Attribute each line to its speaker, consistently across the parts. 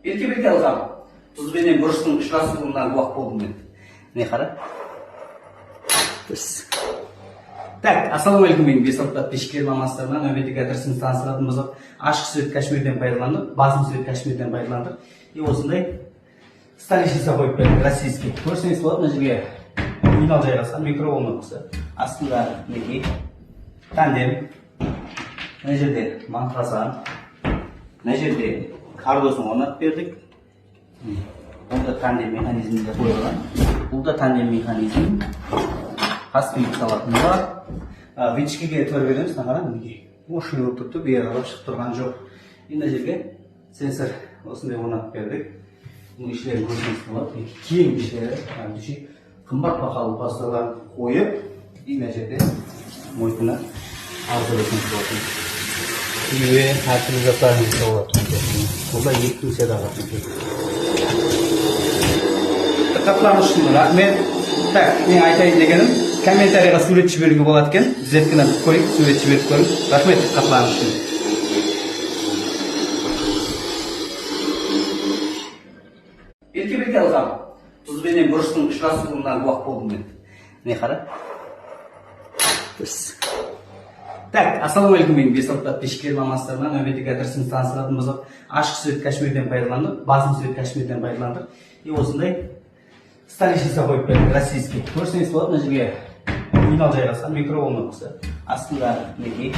Speaker 1: Еркебек алғам, тұзбенен бұрыштың ұшырасуына уақ болдым мен. Не қара? Так, ассалаумағалейкум, мен Бесалт подписчиктер мамастарынан нөбеттік адресін таныстыратын болсақ, ашық свет кашмирден пайдаландық, басым свет кашмирден пайдаландық. И осындай столешница қойып бердік, российский. Көрсеңіз болады, мына жерге минал жайғасқан микроволновкасы. Астында неге тандем, мына жерде мантрасан, мына жерде кардосын орнатып бердік. Бұл да тандем механизмінде қойылған. Бұл да тандем механизм. Қаспиып салатын бар. Вичкеге көрбедеміз, нағарам неге. Ошын болып тұрды, бері қарап шығып тұрған жоқ. Мына жерге сенсор осындай орнатып бердік. Бұл ішілерін көрсеңіз болады. Кең ішілері, қымбат бақалы пасталарын қойып, мына жерде мойканы арзылысын болады. Үйе әртүрлі заттарын болады. Бұл да еттің седағатын. Қапланышын рахмет. Так, мен айтайын дегенім, комментарийға сурет жіберуге болады екен. Зерткіні қойып, сурет жіберіп көріңіз. Рахмет қапланышын. Еркебек алғам, тұзбенен бұрыштың ұшырасуына уақ болдым мен. Не қара? Так, ассалаумағалейкум, мен Бесалт подписчиктер мамастарынан нөбеттік адресін таныстыратын болсақ, ашық свет кашмирден пайдаландық, басым свет кашмирден пайдаландық. И осындай столешница қойып бердік, российский. Көрсеңіз болады, мына жерге минал жайғасқан микроволновкасы. Астында неге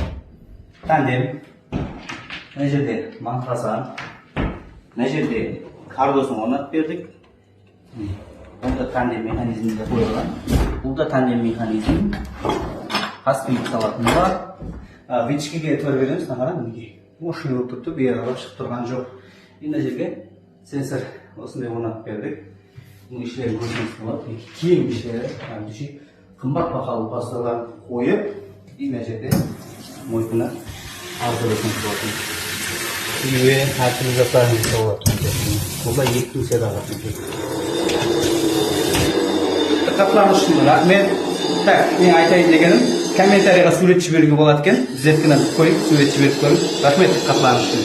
Speaker 1: тандем, мына жерде мантрасан, мына жерде кардосын орнатып бердік. Бұл да тандем механизмінде қойылған. Бұл да тандем механизм. Қаспиып салатын бар. Вичкеге көрбедеміз, нағарам неге. Ошын болып тұрды, бері қарап шығып тұрған жоқ. Мына жерге сенсор осындай орнатып бердік. Бұл ішілерін көрсеңіз болады. Кең ішілері, қымбат бақалы пасталарын қойып, мына жерде мойканы арзылысын болады. Үйе әртүрлі заттарын болады. Бұл да еттің седағатын. Қапланышын рахмет. Так, мен айтайын дегенім, комментарийға сурет жіберуге болады екен. Зерткіні қойып, сурет жіберіп көріңіз. Рахмет қапланышын.